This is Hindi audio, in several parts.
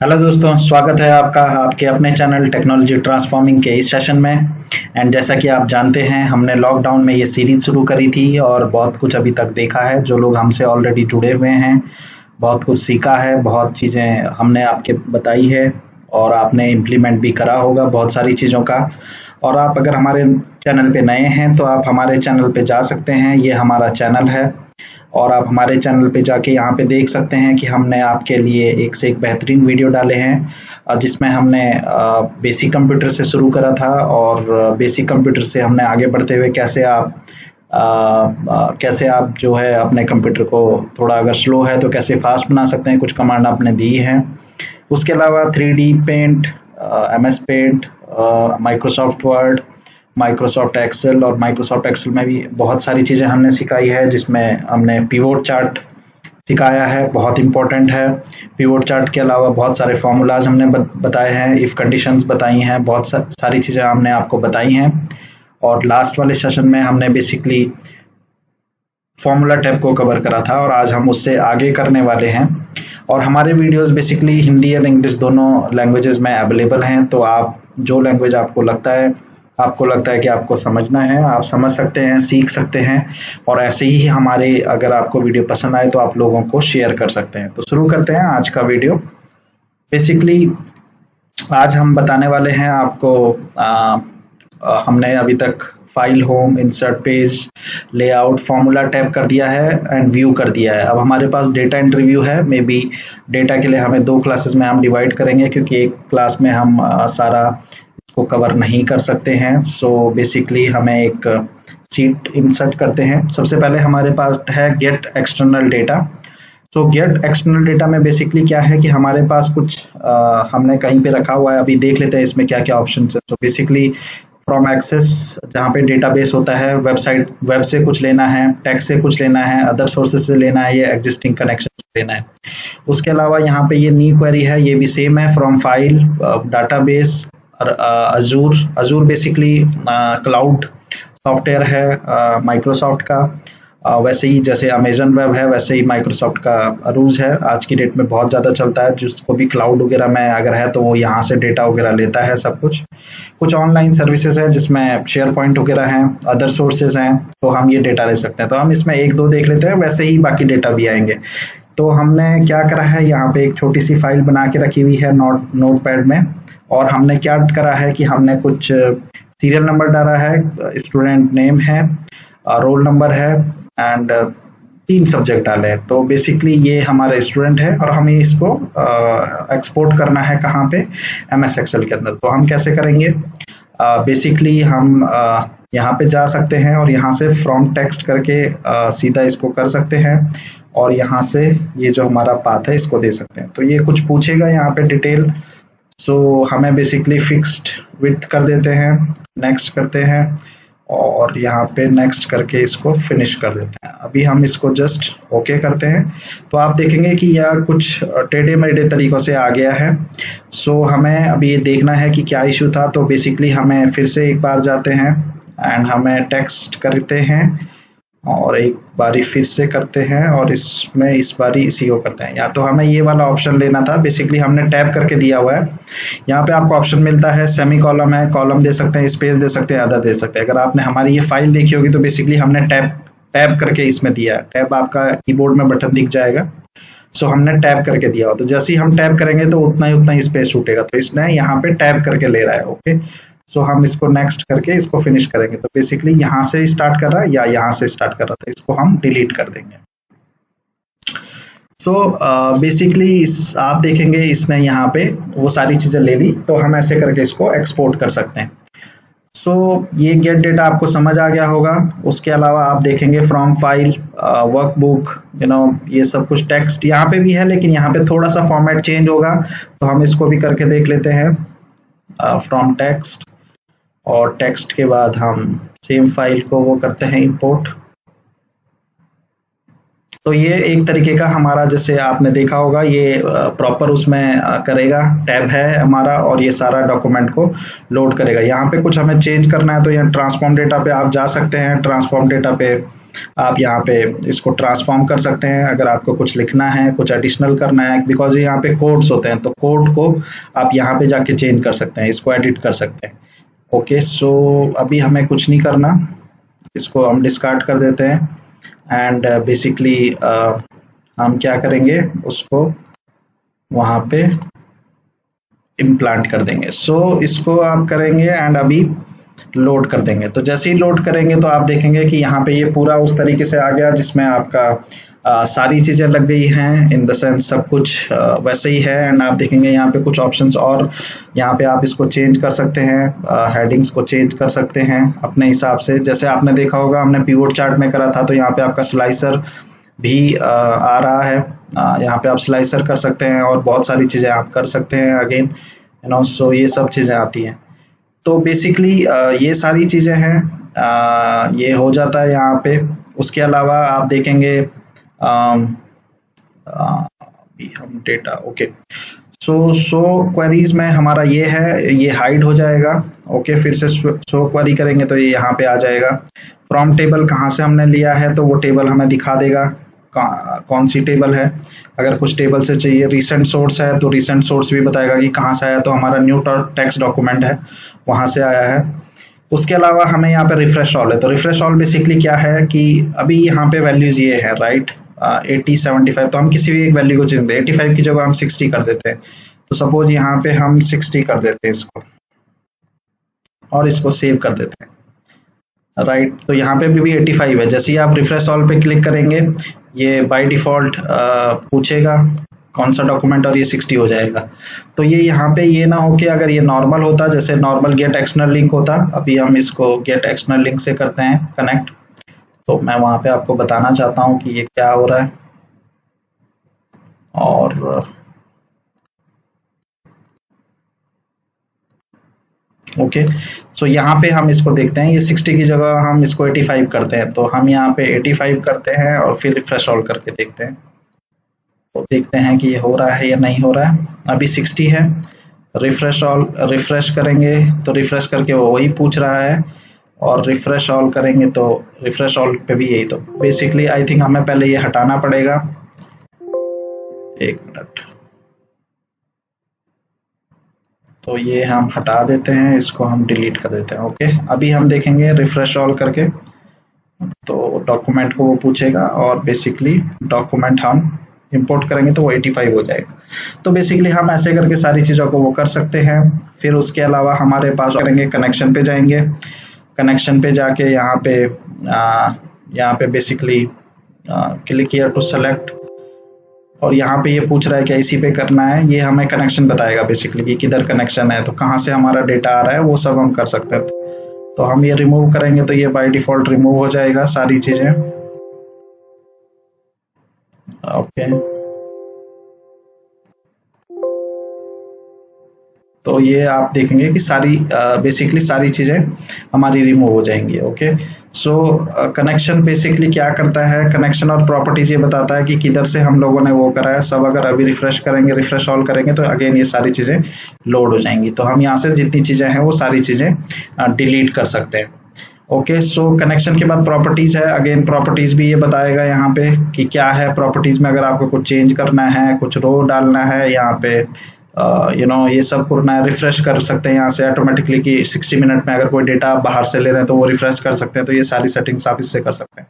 हेलो दोस्तों, स्वागत है आपका आपके अपने चैनल टेक्नोलॉजी ट्रांसफॉर्मिंग के इस सेशन में। एंड जैसा कि आप जानते हैं, हमने लॉकडाउन में ये सीरीज शुरू करी थी और बहुत कुछ अभी तक देखा है। जो लोग हमसे ऑलरेडी जुड़े हुए हैं, बहुत कुछ सीखा है, बहुत चीज़ें हमने आपके बताई है और आपने इम्प्लीमेंट भी करा होगा बहुत सारी चीज़ों का। और आप अगर हमारे चैनल पे नए हैं तो आप हमारे चैनल पे जा सकते हैं, ये हमारा चैनल है। और आप हमारे चैनल पे जाके यहाँ पे देख सकते हैं कि हमने आपके लिए एक से एक बेहतरीन वीडियो डाले हैं, जिसमें हमने बेसिक कंप्यूटर से शुरू करा था और बेसिक कंप्यूटर से हमने आगे बढ़ते हुए कैसे आप जो है अपने कंप्यूटर को थोड़ा अगर स्लो है तो कैसे फास्ट बना सकते हैं, कुछ कमांड आपने दी हैं। उसके अलावा 3D paint, MS paint, Microsoft Word, Microsoft Excel, और माइक्रोसॉफ्ट एक्सेल में भी बहुत सारी चीज़ें हमने सिखाई है, जिसमें हमने पिवोट चार्ट सिखाया है, बहुत इंपॉर्टेंट है। पिवोट चार्ट के अलावा बहुत सारे फॉर्मूलाज हमने बताए हैं, इफ़ कंडीशंस बताई हैं, बहुत सारी चीज़ें हमने आपको बताई हैं। और लास्ट वाले सेशन में हमने बेसिकली फॉर्मूला टैब को कवर करा था और आज हम उससे आगे करने वाले हैं। और हमारे वीडियोस बेसिकली हिंदी और इंग्लिश दोनों लैंग्वेजेस में अवेलेबल हैं, तो आप जो लैंग्वेज आपको लगता है कि आपको समझना है, आप समझ सकते हैं, सीख सकते हैं। और ऐसे ही हमारे अगर आपको वीडियो पसंद आए तो आप लोगों को शेयर कर सकते हैं। तो शुरू करते हैं आज का वीडियो। बेसिकली आज हम बताने वाले हैं आपको, हमने अभी तक file, home, insert page, layout, formula tab कर दिया है एंड व्यू कर दिया है। अब हमारे पास डेटा इंटरव्यू है। मे बी डेटा के लिए हमें 2 क्लासेस में हम डिवाइड करेंगे, क्योंकि एक क्लास में हम सारा इसको कवर नहीं कर सकते हैं। सो बेसिकली हमें एक सीट इंसर्ट करते हैं। सबसे पहले हमारे पास है गेट एक्सटर्नल डेटा। तो गेट एक्सटर्नल डेटा में बेसिकली क्या है कि हमारे पास कुछ हमने कहीं पे रखा हुआ है। अभी देख लेते हैं इसमें क्या क्या ऑप्शन है। तो बेसिकली फ्रॉम एक्सेस, जहाँ पे डेटाबेस होता है, वेब से कुछ लेना है, टेक्स्ट से कुछ लेना है, अदर सोर्सेज से लेना है, ये एग्जिस्टिंग कनेक्शन से लेना है। उसके अलावा यहाँ पे ये न्यू क्वेरी है, ये भी सेम है, from file, database, Azzur basically cloud software है माइक्रोसॉफ्ट का। वैसे ही जैसे अमेजन वेब है, वैसे ही माइक्रोसॉफ्ट का अरूज है, आज की डेट में बहुत ज़्यादा चलता है। जिसको भी क्लाउड वगैरह में अगर है तो वो यहाँ से डेटा वगैरह लेता है सब कुछ। कुछ ऑनलाइन सर्विसेज है जिसमें शेयर पॉइंट वगैरह हैं, अदर सोर्सेज हैं, तो हम ये डेटा ले सकते हैं। तो हम इसमें 1-2 देख लेते हैं, वैसे ही बाकी डेटा भी आएंगे। तो हमने क्या करा है, यहाँ पे एक छोटी सी फाइल बना के रखी हुई है नोटपैड में। और हमने क्या करा है कि हमने कुछ सीरियल नंबर डाला है, स्टूडेंट नेम है, रोल नंबर है, एंड 3 सब्जेक्ट डाले हैं। तो बेसिकली ये हमारा स्टूडेंट है और हमें इसको एक्सपोर्ट करना है कहाँ पे, MS एक्सेल के अंदर। तो हम कैसे करेंगे, बेसिकली हम यहाँ पे जा सकते हैं और यहाँ से फ्रॉम टेक्स्ट करके सीधा इसको कर सकते हैं। और यहाँ से ये जो हमारा पाथ है इसको दे सकते हैं। तो ये कुछ पूछेगा यहाँ पे डिटेल, सो हमें बेसिकली फिक्स्ड विड्थ कर देते हैं, नेक्स्ट करते हैं और यहाँ पे नेक्स्ट करके इसको फिनिश कर देते हैं। अभी हम इसको जस्ट ओके करते हैं तो आप देखेंगे कि यह कुछ टेढ़े मेढ़े तरीकों से आ गया है। सो हमें अभी ये देखना है कि क्या इशू था। तो बेसिकली हमें फिर से एक बार जाते हैं एंड हमें टेक्स्ट करते हैं और एक बारी फिर से करते हैं और इसमें इस बारी इसी को करते हैं। या तो हमें ये वाला ऑप्शन लेना था, बेसिकली हमने टैब करके दिया हुआ है। यहाँ पे आपको ऑप्शन मिलता है, सेमी कॉलम है, कॉलम दे सकते हैं, स्पेस दे सकते हैं, अदर दे सकते हैं। अगर आपने हमारी ये फाइल देखी होगी तो बेसिकली हमने टैब करके इसमें दिया है। टैब आपका कीबोर्ड में बटन दिख जाएगा, सो हमने टैब करके दिया हुआ। तो जैसे ही हम टैब करेंगे तो उतना ही स्पेस छूटेगा। तो इसने यहाँ पे टैब करके ले रहा है। ओके, सो हम इसको नेक्स्ट करके इसको फिनिश करेंगे। तो बेसिकली यहाँ से स्टार्ट कर रहा है या यहाँ से स्टार्ट कर रहा था, इसको हम डिलीट कर देंगे। सो बेसिकली इस आप देखेंगे इसने यहाँ पे वो सारी चीजें ले ली। तो हम ऐसे करके इसको एक्सपोर्ट कर सकते हैं। सो ये गेट डेटा आपको समझ आ गया होगा। उसके अलावा आप देखेंगे फ्रॉम फाइल, वर्कबुक, ये सब कुछ टेक्स्ट यहाँ पे भी है, लेकिन यहाँ पे थोड़ा सा फॉर्मेट चेंज होगा। तो हम इसको भी करके देख लेते हैं, फ्रॉम टेक्स्ट, और टेक्स्ट के बाद हम सेम फाइल को वो करते हैं इंपोर्ट। तो ये एक तरीके का हमारा, जैसे आपने देखा होगा, ये प्रॉपर उसमें करेगा, टैब है हमारा, और ये सारा डॉक्यूमेंट को लोड करेगा। यहाँ पे कुछ हमें चेंज करना है तो यहाँ ट्रांसफॉर्म डेटा पे आप जा सकते हैं। ट्रांसफॉर्म डेटा पे आप यहाँ पे इसको ट्रांसफॉर्म कर सकते हैं अगर आपको कुछ लिखना है, कुछ एडिशनल करना है, बिकॉज यहाँ पे कोड्स होते हैं, तो कोड को आप यहाँ पे जाके चेंज कर सकते हैं, इसको एडिट कर सकते हैं। ओके, सो अभी हमें कुछ नहीं करना, इसको हम डिस्कार्ड कर देते हैं। एंड बेसिकली हम क्या करेंगे, उसको वहाँ पे इम्प्लांट कर देंगे। सो इसको आप करेंगे एंड अभी लोड कर देंगे। तो जैसे ही लोड करेंगे तो आप देखेंगे कि यहाँ पे ये पूरा उस तरीके से आ गया जिसमें आपका सारी चीज़ें लग गई हैं, इन द सेंस सब कुछ वैसे ही है। एंड आप देखेंगे यहाँ पे कुछ ऑप्शंस और, यहाँ पे आप इसको चेंज कर सकते हैं, हेडिंग्स को चेंज कर सकते हैं अपने हिसाब से। जैसे आपने देखा होगा हमने पिवोट चार्ट में करा था, तो यहाँ पे आपका स्लाइसर भी आ रहा है, यहाँ पे आप स्लाइसर कर सकते हैं और बहुत सारी चीज़ें आप कर सकते हैं अगेन, यू नो। सो ये सब चीज़ें आती हैं। तो बेसिकली ये सारी चीज़ें हैं, ये हो जाता है यहाँ पे। उसके अलावा आप देखेंगे अभी हम डेटा, ओके, सो क्वेरीज में हमारा ये है, ये हाइड हो जाएगा। ओके, फिर से शो क्वेरी करेंगे तो ये यहाँ पे आ जाएगा। फ्रॉम टेबल कहाँ से हमने लिया है तो वो टेबल हमें दिखा देगा, कौन सी टेबल है। अगर कुछ टेबल से चाहिए, रिसेंट सोर्स है तो रिसेंट सोर्स भी बताएगा कि कहाँ से आया, तो हमारा न्यू टेक्स्ट डॉक्यूमेंट है, वहाँ से आया है। उसके अलावा हमें यहाँ पे रिफ्रेश ऑल है, तो रिफ्रेश ऑल बेसिकली क्या है कि अभी यहाँ पे वैल्यूज ये है, राइट, 80 75, तो हम किसी भी एक वैल्यू को चेंज दें, 85 की जगह हम 60 कर देते हैं। तो सपोज यहाँ पे हम 60 कर देते हैं इसको, और इसको सेव कर देते हैं, राइट। तो यहाँ पे भी 85 है। जैसे ही आप रिफ्रेश ऑल पे क्लिक करेंगे, ये बाय डिफॉल्ट पूछेगा कौन सा डॉक्यूमेंट, और ये 60 हो जाएगा। तो ये यहाँ पे ये ना हो कि अगर ये नॉर्मल होता, जैसे नॉर्मल गेट एक्सटर्नल लिंक होता, अभी हम इसको गेट एक्सटर्नल लिंक से करते हैं कनेक्ट। तो मैं वहाँ पे आपको बताना चाहता हूँ कि ये क्या हो रहा है। और ओके, सो यहाँ पे हम इसको देखते हैं, ये 60 की जगह हम इसको 85 करते हैं। तो हम यहाँ पे 85 करते हैं और फिर रिफ्रेश ऑल करके देखते हैं, तो देखते हैं कि ये हो रहा है या नहीं हो रहा है। अभी 60 है, रिफ्रेश ऑल रिफ्रेश करेंगे तो रिफ्रेश करके वो वही पूछ रहा है, और रिफ्रेश ऑल करेंगे तो रिफ्रेश ऑल पे भी यही। तो बेसिकली आई थिंक हमें पहले ये हटाना पड़ेगा, एक मिनट। तो ये हम हटा देते हैं, इसको हम डिलीट कर देते हैं। ओके, अभी हम देखेंगे रिफ्रेश ऑल करके, तो डॉक्यूमेंट को वो पूछेगा और बेसिकली डॉक्यूमेंट हम इंपोर्ट करेंगे तो वो 85 हो जाएगा। तो बेसिकली हम ऐसे करके सारी चीज़ों को वो कर सकते हैं। फिर उसके अलावा हमारे पास करेंगे, कनेक्शन पे जाएंगे, कनेक्शन पे जाके यहाँ पे basically click here to select, और यहाँ पे ये पूछ रहा है कि इसी पे करना है। ये हमें कनेक्शन बताएगा बेसिकली कि किधर कनेक्शन है, तो कहाँ से हमारा डेटा आ रहा है वो सब हम कर सकते हैं। तो हम ये रिमूव करेंगे तो ये बाय डिफॉल्ट रिमूव हो जाएगा सारी चीज़ें। ओके, तो ये आप देखेंगे कि सारी बेसिकली सारी चीज़ें हमारी रिमूव हो जाएंगी। ओके, सो कनेक्शन बेसिकली क्या करता है, कनेक्शन और प्रॉपर्टीज ये बताता है कि किधर से हम लोगों ने वो करा है सब। अगर अभी रिफ्रेश करेंगे, रिफ्रेश ऑल करेंगे तो अगेन ये सारी चीज़ें लोड हो जाएंगी। तो हम यहाँ से जितनी चीज़ें हैं वो सारी चीज़ें डिलीट कर सकते हैं। ओके, सो कनेक्शन के बाद प्रॉपर्टीज है। अगेन प्रॉपर्टीज भी ये बताएगा यहाँ पे कि क्या है प्रॉपर्टीज में। अगर आपको कुछ चेंज करना है, कुछ रो डालना है यहाँ पे, यू नो, ये सब करना है, रिफ्रेश कर सकते हैं यहाँ से ऑटोमेटिकली कि 60 मिनट में अगर कोई डेटा आप बाहर से ले रहे हैं तो वो रिफ्रेश कर सकते हैं। तो ये सारी सेटिंग्स आप इससे कर सकते हैं।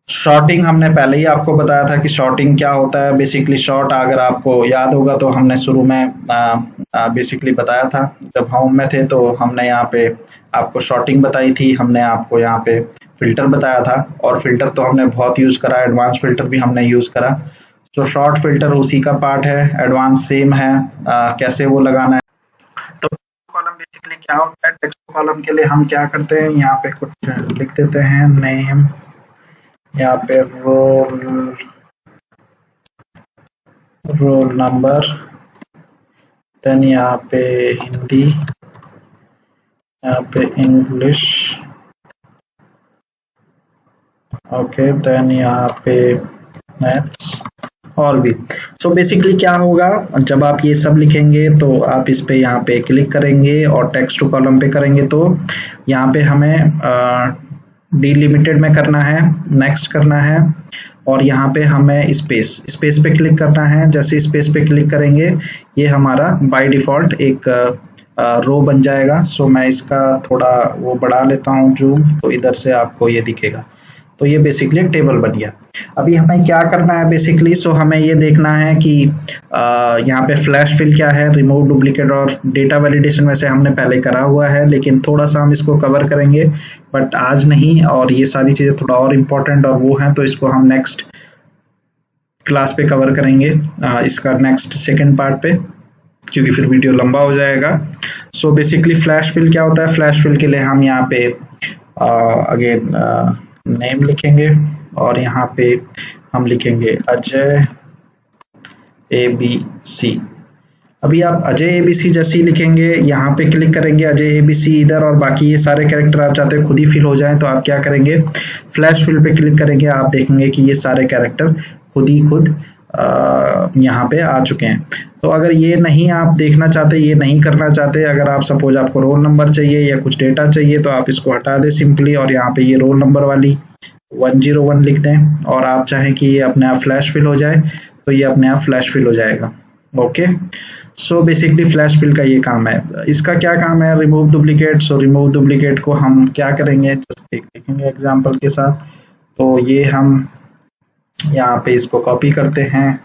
शॉर्टिंग हमने पहले ही आपको बताया था कि शॉर्टिंग क्या होता है। बेसिकली शॉर्ट, अगर आपको याद होगा तो हमने शुरू में बेसिकली बताया था, जब होम में थे तो हमने यहाँ पे आपको शॉर्टिंग बताई थी, हमने आपको यहाँ पे फिल्टर बताया था, और फिल्टर तो हमने बहुत यूज़ करा, एडवांस फिल्टर भी हमने यूज़ करा। तो शॉर्ट फिल्टर उसी का पार्ट है, एडवांस सेम है, कैसे वो लगाना है। तो कॉलम बेसिकली क्या होता है, टेक्स्ट कॉलम के लिए हम क्या करते हैं, यहाँ पे कुछ लिख देते हैं, नेम, यहाँ पे रोल नंबर, देन यहाँ पे हिंदी, यहाँ पे इंग्लिश, ओके, देन यहाँ पे मैथ्स और भी। सो बेसिकली क्या होगा, जब आप ये सब लिखेंगे तो आप इस पे यहाँ पे क्लिक करेंगे और टेक्स्ट टू कॉलम पे करेंगे तो यहाँ पे हमें डिलिमिटेड में करना है, नेक्स्ट करना है और यहाँ पे हमें स्पेस पे क्लिक करना है। जैसे स्पेस पे क्लिक करेंगे ये हमारा बाय डिफ़ॉल्ट एक रो बन जाएगा। सो मैं इसका थोड़ा वो बढ़ा लेता हूँ जूम, तो इधर से आपको ये दिखेगा। तो ये बेसिकली एक टेबल बन गया। अभी हमें क्या करना है बेसिकली, सो हमें ये देखना है कि यहाँ पे फ्लैश फिल क्या है, रिमूव डुप्लीकेट और डेटा वैलिडेशन वैसे हमने पहले करा हुआ है, लेकिन थोड़ा सा हम इसको कवर करेंगे बट आज नहीं। और ये सारी चीज़ें थोड़ा और इम्पोर्टेंट और वो हैं, तो इसको हम नेक्स्ट क्लास पे कवर करेंगे, इसका नेक्स्ट सेकेंड पार्ट पे, क्योंकि फिर वीडियो लंबा हो जाएगा। सो बेसिकली फ्लैश फिल क्या होता है, फ्लैश फिल के लिए हम यहाँ पे अगेन नेम लिखेंगे और यहाँ पे हम लिखेंगे अजय ABC। अभी आप अजय ABC जैसे ही लिखेंगे, यहाँ पे क्लिक करेंगे अजय ABC इधर, और बाकी ये सारे कैरेक्टर आप चाहते हैं खुद ही फिल हो जाएं तो आप क्या करेंगे, फ्लैश फिल पे क्लिक करेंगे। आप देखेंगे कि ये सारे कैरेक्टर खुद यहाँ पे आ चुके हैं। तो अगर ये नहीं आप देखना चाहते, ये नहीं करना चाहते, अगर आप सपोज आपको रोल नंबर चाहिए या कुछ डेटा चाहिए तो आप इसको हटा दें सिंपली और यहाँ पे ये रोल नंबर वाली 101 लिख दें। और आप चाहें कि ये अपने आप फ्लैश फिल हो जाए तो ये अपने आप फ्लैश फिल हो जाएगा। Okay, so basically flash fill का ये काम है। इसका क्या काम है, remove duplicate. So remove duplicate को हम क्या करेंगे, जस्ट देखेंगे एग्जाम्पल के साथ। तो ये हम यहाँ पे इसको कॉपी करते हैं,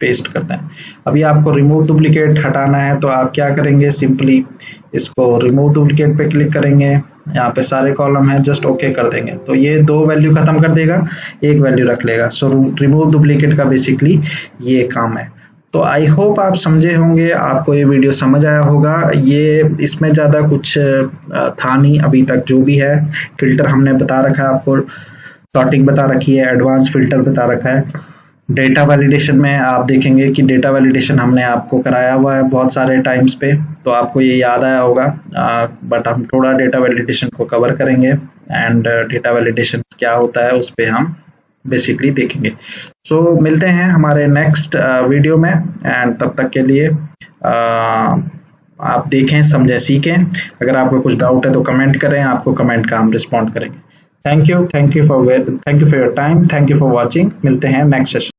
पेस्ट करते हैं। अभी आपको रिमूव डुप्लीकेट हटाना है तो आप क्या करेंगे, सिंपली इसको रिमूव डुप्लीकेट पे क्लिक करेंगे, यहाँ पे सारे कॉलम है, जस्ट ओके कर देंगे तो ये 2 वैल्यू खत्म कर देगा, 1 वैल्यू रख लेगा। सो रिमूव डुप्लीकेट का बेसिकली ये काम है। तो आई होप आप समझे होंगे, आपको ये वीडियो समझ आया होगा। ये इसमें ज़्यादा कुछ था नहीं अभी तक, जो भी है फिल्टर हमने बता रखा है आपको, सॉर्टिंग बता रखी है, एडवांस फिल्टर बता रखा है। डेटा वैलिडेशन में आप देखेंगे कि डेटा वैलिडेशन हमने आपको कराया हुआ है बहुत सारे टाइम्स पे, तो आपको ये याद आया होगा। बट हम थोड़ा डेटा वैलिडेशन को कवर करेंगे एंड डेटा वैलिडेशन क्या होता है उस पर हम बेसिकली देखेंगे। सो मिलते हैं हमारे नेक्स्ट वीडियो में, एंड तब तक के लिए आप देखें, समझें, सीखें। अगर आपको कुछ डाउट है तो कमेंट करें, आपको कमेंट का हम रिस्पॉन्ड करेंगे। Thank you for your time, thank you for watching. मिलते हैं नेक्स्ट सेशन।